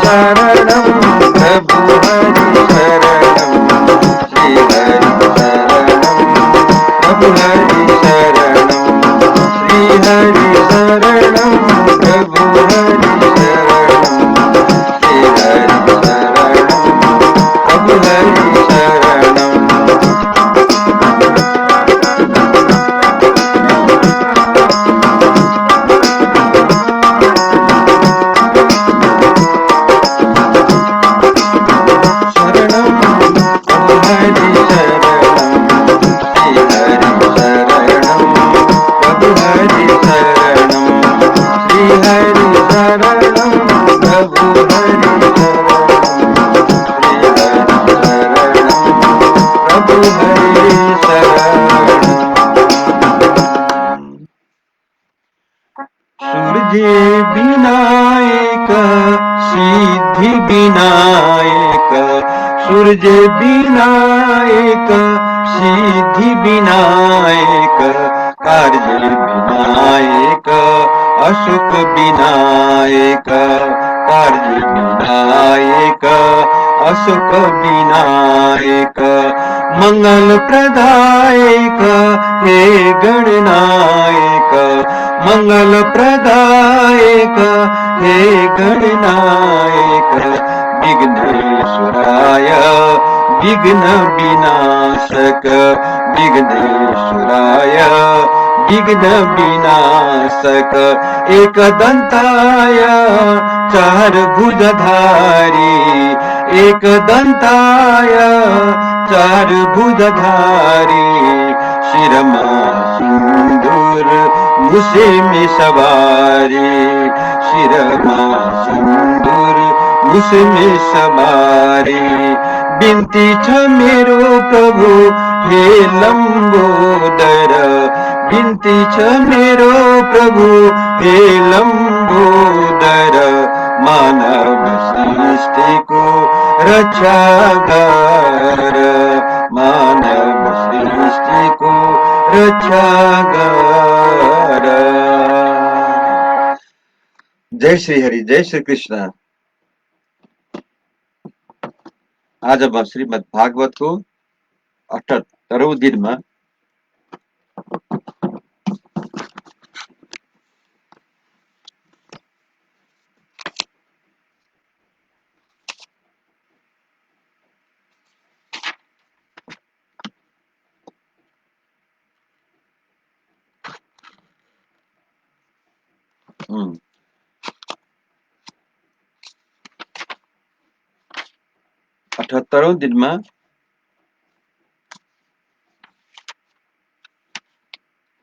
शरणं प्रभु हरि शरणं श्री हरि शरणं प्रभु हरि शरणं श्री हरि शरणं प्रभु हरि शरणं श्री हरि शरणं प्रभु हरि शरणं। सूर्य विनायक सिद्धि विनायक सूर्य विनायक सिद्धि विनायक कार्य विनायक अशोक विनायक कार्य विनायक अशोक विनायक मंगल प्रदायक हे गणनायक मंगल प्रदायक हे गणनायक विघ्नेश्वराय विघ्न विनाशक विघ्नेश्वराय विघ्न विनाशक एकदंताय चार भुजधारी एकदंताय चार भुजधारी शिरमा सिंदूर मुझे में सवारी शिरमा सिंदूर मुझे में सवारी बिनती छ मेरो प्रभु हे लंबोदर बिनती छ मेरो प्रभु हे लंबोदर मानव सृष्टि को रक्षा कर मानव सृष्टि को रक्षा कर। जय श्री हरि जय श्री कृष्ण। आज अब श्रीमद् भागवत को 78औं दिन में अठहत्तरौं दिन में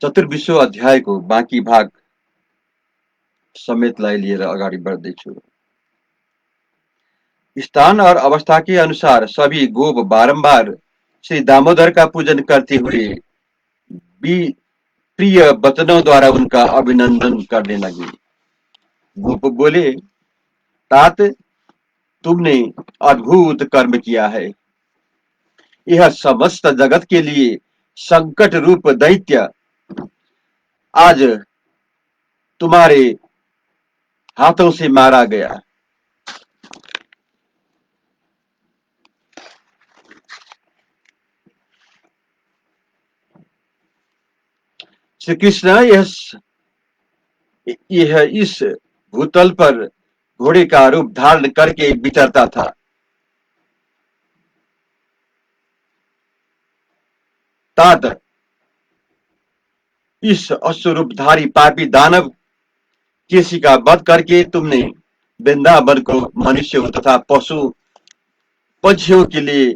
चतुर्विशौं अध्याय को बाँकी भाग समेतलाई लिएर अगाडि बढ्दैछु। स्थान और अवस्था के अनुसार सभी गोप बारंबार श्री दामोदर का पूजन करते हुए प्रिय वचनों द्वारा उनका अभिनंदन करने लगे। गोप बोले, तात तुमने अद्भुत कर्म किया है। यह समस्त जगत के लिए संकट रूप दैत्य आज तुम्हारे हाथों से मारा गया। श्री कृष्ण यह इस भूतल पर घोड़े का रूप धारण करके विचरता था। तात इस अश्वरूपधारी पापी दानव केसी का वध करके तुमने वृंदावन को मनुष्यों तथा पशु पक्षियों के लिए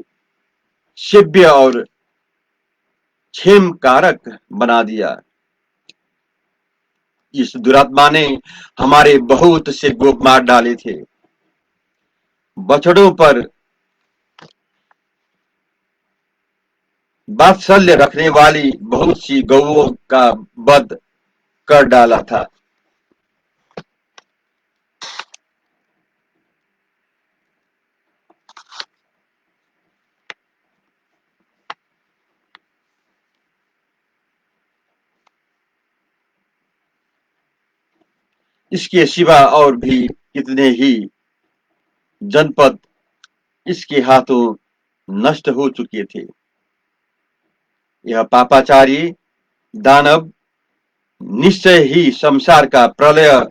सेव्य और क्षेम कारक बना दिया। इस दुरात्मा ने हमारे बहुत से गोप मार डाले थे। बछड़ों पर वात्सल्य रखने वाली बहुत सी गौओं का वध कर डाला था। इसके सिवा और भी कितने ही जनपद इसके हाथों नष्ट हो चुके थे। यह पापाचारी दानव निश्चय ही संसार का प्रलय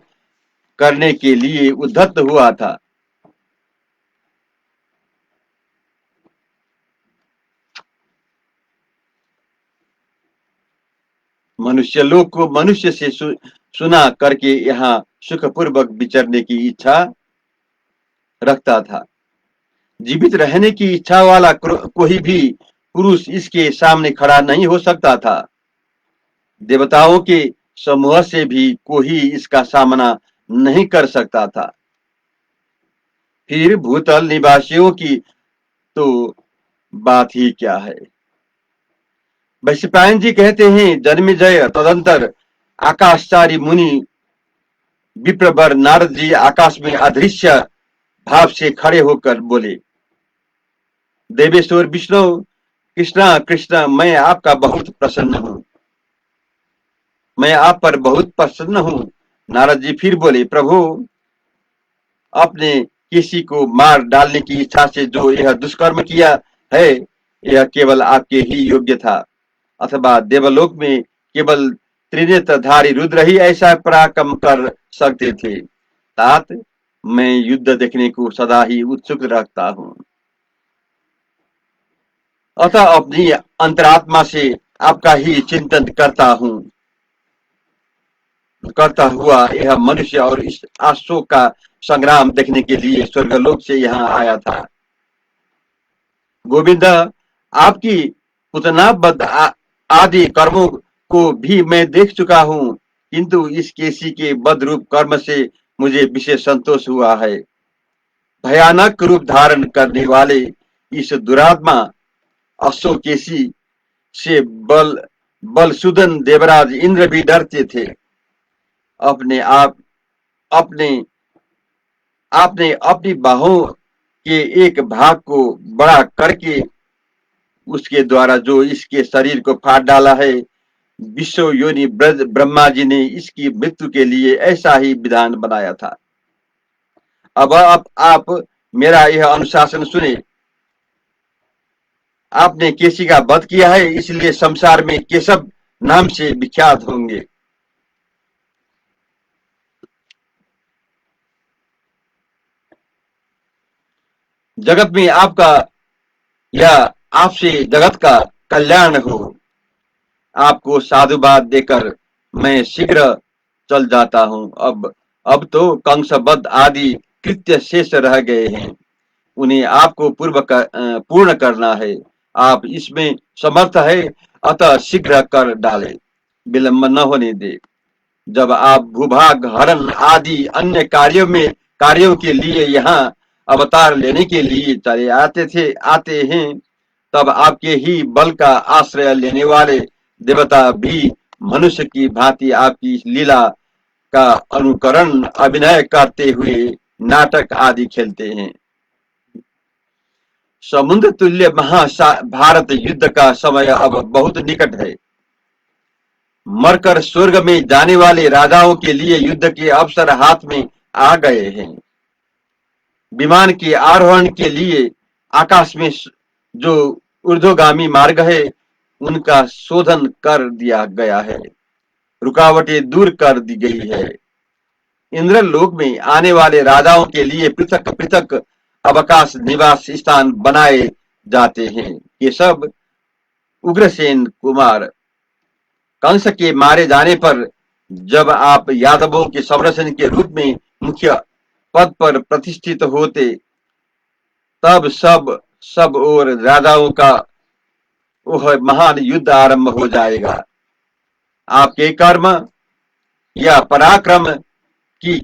करने के लिए उद्धत हुआ था। मनुष्य लोग को मनुष्य से सुना करके यहाँ सुखपूर्वक विचरने की इच्छा रखता था। जीवित रहने की इच्छा वाला कोई भी पुरुष इसके सामने खड़ा नहीं हो सकता था। देवताओं के समूह से भी कोई इसका सामना नहीं कर सकता था। फिर भूतल निवासियों की तो बात ही क्या है। वैशंपायन जी कहते हैं, जन्मेजय तदंतर आकाशचारी मुनि विप्रवर नारद जी आकाश में अदृश्य भाव से खड़े होकर बोले, देवेश्वर विष्णु कृष्णा कृष्णा, मैं आपका बहुत प्रसन्न हूं, मैं आप पर बहुत प्रसन्न हूं। नारद जी फिर बोले, प्रभु आपने किसी को मार डालने की इच्छा से जो यह दुष्कर्म किया है, यह केवल आपके ही योग्य था, अथवा देवलोक में केवल त्रिनेत्रधारी रुद्र ही ऐसा पराक्रम कर सकते थे। तात, मैं युद्ध देखने को सदा ही उत्सुक रखता हूं, अतः अपनी अंतरात्मा से आपका ही चिंतन करता हुआ यह मनुष्य और इस अशोक का संग्राम देखने के लिए स्वर्गलोक से यहाँ आया था। गोविंद, आपकी पुतनाबद्ध आदि कर्मों को भी मैं देख चुका हूँ, किंतु इस केसी के बद रूप कर्म से मुझे विशेष संतोष हुआ है। भयानक रूप धारण करने वाले इस दुरात्मा अशोकेशी से बलसूदन देवराज इंद्र भी डरते थे। अपने आप अपने आपने अपनी बाहों के एक भाग को बड़ा करके उसके द्वारा जो इसके शरीर को फाड़ डाला है, विश्व योनि ब्रह्मा जी ने इसकी मृत्यु के लिए ऐसा ही विधान बनाया था। अब आप मेरा यह अनुशासन सुने। आपने केसी का वध किया है, इसलिए संसार में केशव नाम से विख्यात होंगे। जगत में आपका या आपसे जगत का कल्याण हो। आपको साधुवाद देकर मैं शीघ्र चल जाता हूं। अब तो कंसबद्ध आदि कृत्य शेष रह गए हैं, उन्हें आपको पूर्ण करना है। आप इसमें समर्थ है, अतः शीघ्र कर डाले, विलंब न होने दे। जब आप भूभाग हरण आदि अन्य कार्यों के लिए यहाँ अवतार लेने के लिए चले आते हैं, तब आपके ही बल का आश्रय लेने वाले देवता भी मनुष्य की भांति आपकी लीला का अनुकरण अभिनय करते हुए नाटक आदि खेलते हैं। समुद्र तुल्य महाभारत युद्ध का समय अब बहुत निकट है। मरकर स्वर्ग में जाने वाले राजाओं के लिए युद्ध के अवसर हाथ में आ गए हैं। विमान के आरोहण के लिए आकाश में जो ऊर्ध्वगामी मार्ग है, उनका शोधन कर दिया गया है, रुकावटें दूर कर दी गई है। इंद्रलोक में आने वाले राजाओं के लिए पृथक पृथक अवकाश निवास स्थान बनाए जाते हैं। ये सब उग्रसेन कुमार कंस के मारे जाने पर जब आप यादवों के संरक्षण के रूप में मुख्य पद पर प्रतिष्ठित होते, तब सब और राजाओं का वह महान युद्ध आरंभ हो जाएगा। आपके कर्म या पराक्रम की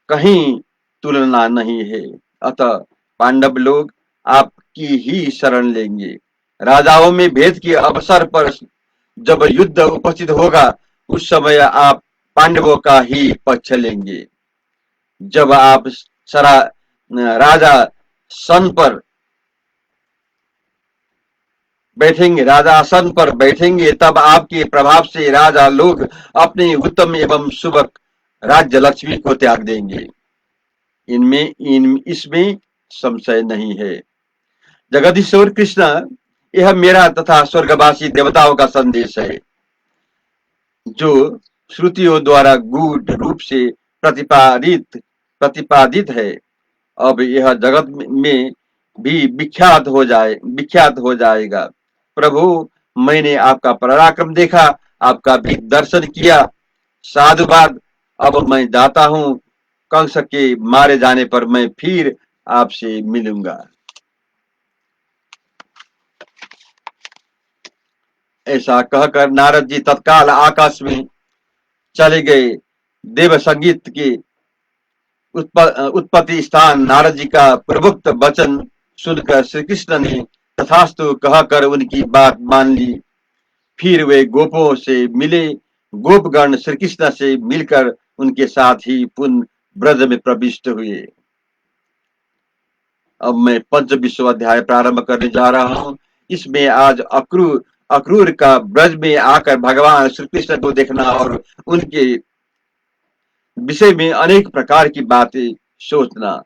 कहीं तुलना नहीं है, अतः पांडव लोग आपकी ही शरण लेंगे। राजाओं में भेद के अवसर पर जब युद्ध उपस्थित होगा, उस समय आप पांडवों का ही पक्ष लेंगे। जब आप राजा आसन पर बैठेंगे, तब आपके प्रभाव से राजा लोग अपने उत्तम एवं शुभ राज्य लक्ष्मी को त्याग देंगे। इसमें संशय नहीं है। जगदीश्वर कृष्ण, यह मेरा तथा स्वर्गवासी देवताओं का संदेश है, जो श्रुतियों द्वारा गूढ़ रूप से प्रतिपादित है। अब यह जगत में भी विख्यात हो जाएगा। प्रभु, मैंने आपका पराक्रम देखा, आपका भी दर्शन किया। साधुवाद। अब मैं जाता हूँ। कंस के मारे जाने पर मैं फिर आपसे मिलूंगा। ऐसा कहकर नारद जी तत्काल आकाश में चले गए। देव संगीत के उत्पत्ति स्थान नारद जी का पूर्वोक्त वचन सुनकर श्री कृष्ण ने तथास्तु कहकर उनकी बात मान ली। फिर वे गोपों से मिले। गोपगण श्री कृष्ण से मिलकर उनके साथ ही पुनः ब्रज में प्रविष्ट हुए। अब मैं पंचविंशो अध्याय प्रारंभ करने जा रहा हूँ। इसमें आज अक्रूर का ब्रज में आकर भगवान श्री कृष्ण को देखना और उनके विषय में अनेक प्रकार की बातें सोचना,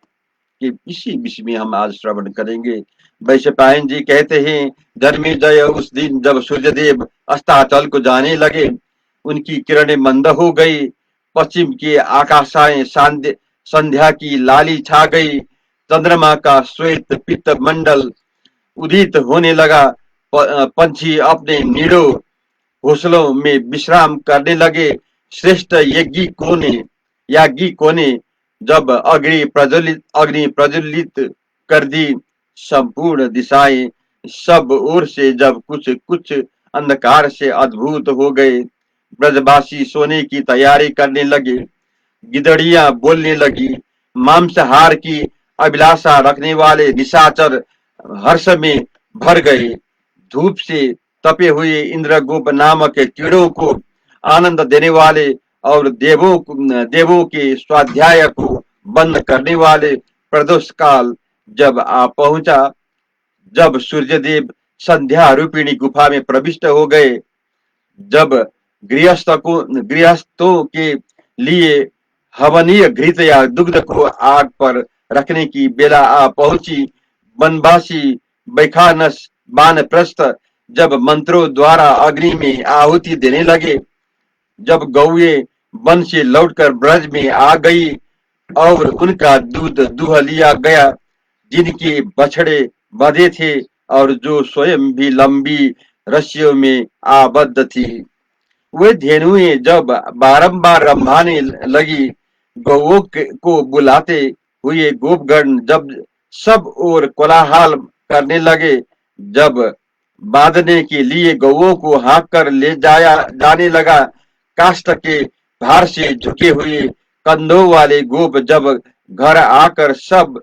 कि इसी विषय में हम आज श्रवण करेंगे। वैशंपायन जी कहते हैं, जन्मेजय उस दिन जब सूर्यदेव अस्ताचल को जाने लगे, उनकी किरणें मंद हो गई। पश्चिम के आकाशाएं संध्या की लाली छा गई। चंद्रमा का श्वेत पित्त मंडल उदित होने लगा। पंछी अपने नीड़ों घोंसलों में विश्राम करने लगे। श्रेष्ठ याज्ञिकों ने जब अग्नि प्रज्वलित कर दी, संपूर्ण दिशाएं सब ओर से जब कुछ कुछ अंधकार से अद्भुत हो गए। ब्रजवासी सोने की तैयारी करने लगे। गिदड़ियां बोलने लगी। मांसाहार की अभिलाषा रखने वाले निशाचर हर्ष में भर गए। धूप से तपे हुए इंद्रगोप नामक कीड़ों को आनंद देने वाले और देवों के स्वाध्याय को बंद करने वाले प्रदोष काल जब आ पहुंचा, जब सूर्यदेव संध्या रूपिणी गुफा में प्रविष्ट हो गए, जब गृहस्थों के लिए हवनीय घृत या दुग्ध को आग पर रखने की बेला आ पहुंची, वनवासी बैखानस वानप्रस्थ जब मंत्रों द्वारा अग्नि में आहुति देने लगे, जब गौएं वन से लौटकर ब्रज में आ गई और उनका दूध दुह लिया गया, जिनके बछड़े बंधे थे और जो स्वयं भी लंबी रस्सियों में आबद्ध थी, वे धेनुएं जब बारंबार रंभाने लगी, गौओं को बुलाते हुए गोपगण जब सब ओर कोलाहल करने लगे, जब बांधने के लिए गौओं को हाँक कर ले जाने लगा, काष्ठ के भार से झुके हुए कंधों वाले गोप जब घर आकर सब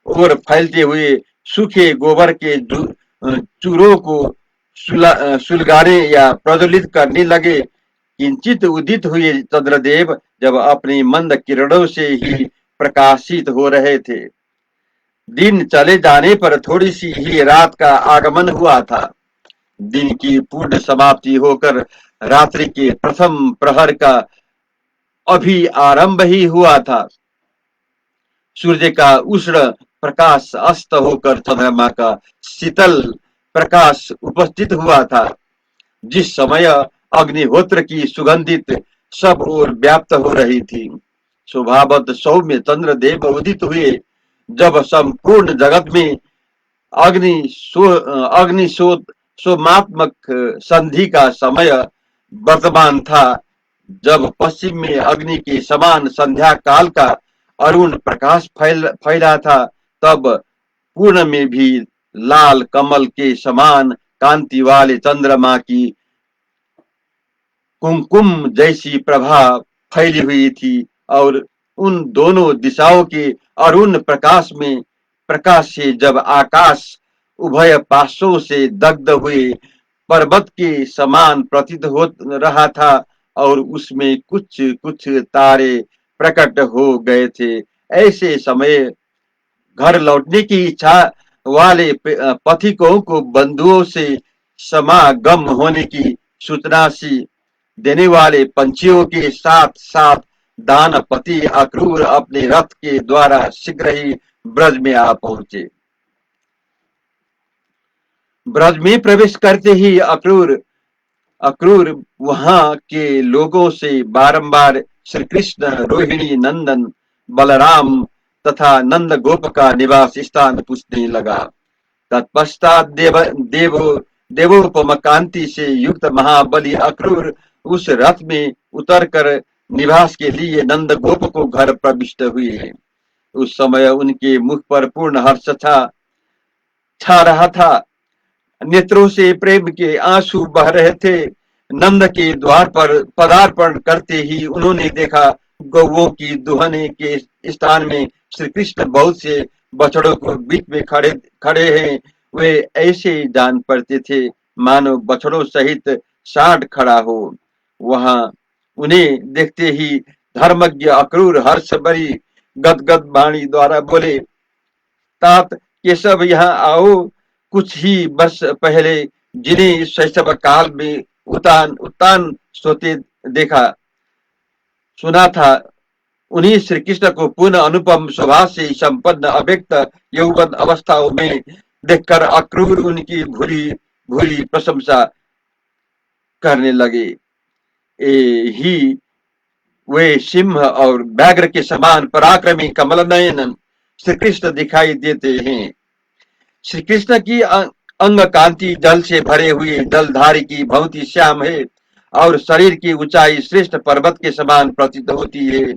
और फैलते हुए सूखे गोबर के चूरों को सुलगाने या प्रज्वलित करने लगे, किंचित उदित हुए चंद्रदेव जब अपनी मंद किरणों से ही प्रकाशित हो रहे थे। दिन चले जाने पर थोड़ी सी ही रात का आगमन हुआ था। दिन की पूर्ण समाप्ति होकर रात्रि के प्रथम प्रहर का अभी आरंभ ही हुआ था। सूर्य का उष्ण प्रकाश अस्त होकर चंद्रमा का शीतल प्रकाश उपस्थित हुआ था। जिस समय अग्निहोत्र की सुगंधित सब ओर व्याप्त हो रही थी, स्वभावत सौम्य चंद्रदेव उदित हुए। जब संपूर्ण जगत में सोमात्मक संधि का समय वर्तमान था, जब पश्चिम में अग्नि के समान संध्या काल का अरुण प्रकाश फैला था, तब पूर्ण में भी लाल कमल के समान कांति वाले चंद्रमा की कुमकुम जैसी प्रभा फैली हुई थी और उन दोनों दिशाओं के अरुण प्रकाश से जब आकाश उभय पार्श्वों से दग्ध हुए पर्वत के समान प्रतीत हो रहा था और उसमें कुछ कुछ तारे प्रकट हो गए थे। ऐसे समय घर लौटने की इच्छा वाले पथिकों को बंधुओं से समागम होने की सूचना सी देने वाले पंछियों के साथ साथ दानपति अक्रूर अपने रथ के द्वारा शीघ्र ही ब्रज में आ पहुंचे। ब्रज में प्रवेश करते ही अक्रूर अक्रूर वहां के लोगों से बारंबार श्री कृष्ण, रोहिणी नंदन, बलराम तथा नंद गोप का निवास स्थान पूछने लगा। तत्पश्चात देवोपम कांति से युक्त महाबली अक्रूर उस रथ में उतरकर निवास के लिए नंद गोप को घर प्रविष्ट हुए। उस समय उनके मुख पर पूर्ण हर्ष छा रहा था। नेत्रों से प्रेम के आंसू बह रहे थे। नंद के द्वार पर पदार्पण करते ही उन्होंने देखा गौओं की दुहने के स्थान में श्री कृष्ण बहुत से बछड़ों को बीच में खड़े खड़े हैं। वे ऐसे जान पड़ते थे मानो बछड़ों सहित साठ खड़ा हो। वहां उन्हें देखते ही धर्मज्ञ अक्रूर हर्ष भरी गदगद वाणी द्वारा बोले, तात केशव यहाँ आओ। कुछ ही वर्ष पहले जिन्हें शैशव काल में उतान उतान सोते देखा सुना था, उन्हीं श्री कृष्ण को पुनः अनुपम शोभा से संपन्न अव्यक्त यौवन अवस्थाओं में देखकर अक्रूर उनकी भूरी भूरी प्रशंसा करने लगे। ही वे सिंह और व्याघ्र के समान पराक्रमी कमल नयन श्री कृष्ण दिखाई देते हैं। श्री कृष्ण की अंग कांति जल से भरे हुए जलधारी की भांति श्याम है और शरीर की ऊंचाई श्रेष्ठ पर्वत के समान प्रतीत होती है।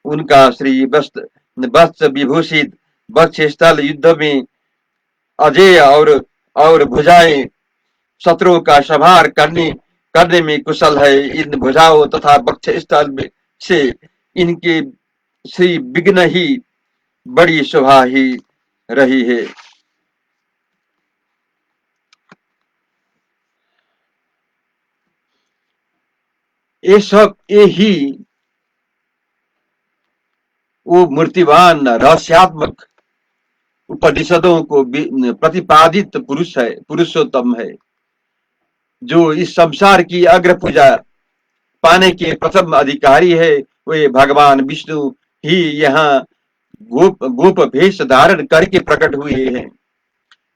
उनका श्री वस्त्र विभूषित वक्ष स्थल युद्ध में अजय और भुजाएं शत्रुओं का संहार करने में कुशल है। इन भुजाओं तथा वक्ष स्थल में से इनके श्री विघ्न ही बड़ी शोभा ही रही है। ये ही वो मूर्तिवान रहस्यात्मक उपनिषदों को प्रतिपादित पुरुष है, पुरुषोत्तम है, जो इस संसार की अग्र पूजा पाने के प्रथम अधिकारी है। वे भगवान विष्णु ही यहाँ गोप भेष धारण करके प्रकट हुए हैं।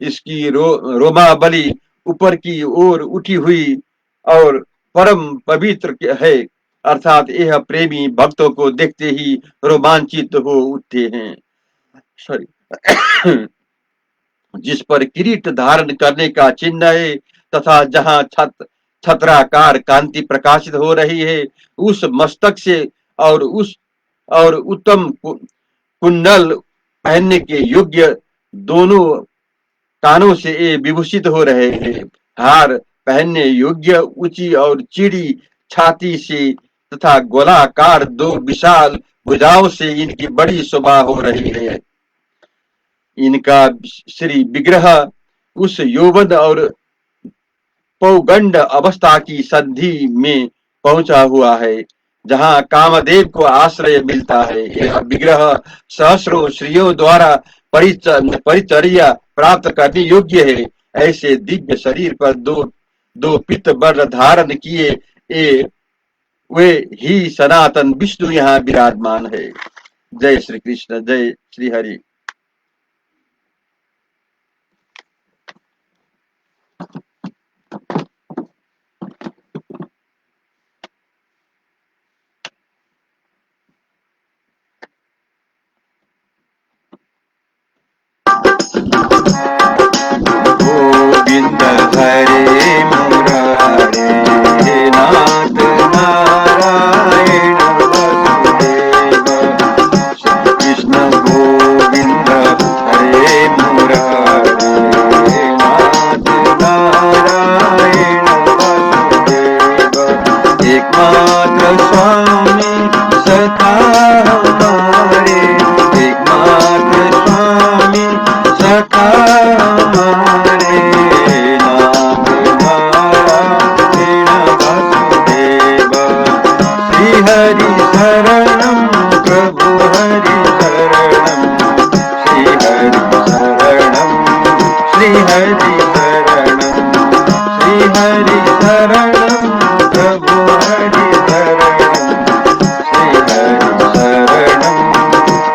इसकी रोमावली ऊपर की ओर उठी हुई और परम पवित्र है, अर्थात यह प्रेमी भक्तों को देखते ही रोमांचित हो उठते हैं। सॉरी जिस पर किरीट धारण करने का चिन्ह है तथा जहाँ छत्राकार कांति प्रकाशित हो रही है, उस मस्तक से और उत्तम कुंडल पहनने के योग्य दोनों कानों से ये विभूषित हो रहे हैं। हार पहनने योग्य ऊंची और चिड़ी छाती से तथा गोलाकार दो विशाल भुजाओं से इनकी बड़ी शोभा हो रही है। इनका श्री विग्रह उस यौवन और पौगंड अवस्था की संधि में पहुंचा हुआ है, जहां कामदेव को आश्रय मिलता है। यह विग्रह सहस्रों स्त्रियों द्वारा परिचर्या प्राप्त करने योग्य है। ऐसे दिव्य शरीर पर दो पित्त वर्ण धारण किए वे ही सनातन विष्णु यहाँ विराजमान है। जय श्री कृष्ण, जय श्री हरि। गोविंद हरे मुरारे नाथ नारायण वसुदेव। श्री कृष्ण गोविंद हरे मुरारे नाथ नारायण वसुदेव। एकमात्र स्वामी सता हमारे, एकमात्र स्वामी सता हमारे। नाम नारायण वसुदेव। श्री हरि शरणम प्रभु हरि शरणम। श्री हरि शरणम, श्री हरि शरणम। श्री हरि शरणम प्रभु हरि शरणम। श्री हरि शरणम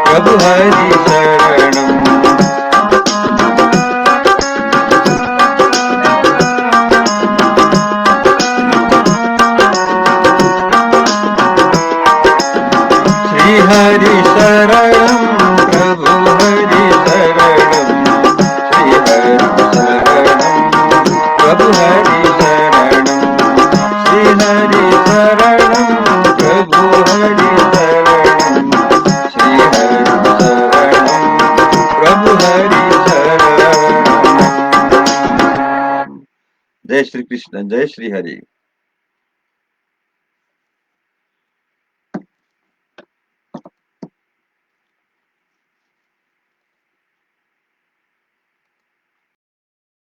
प्रभु हरि शरणम। कृष्ण, जय श्री हरि।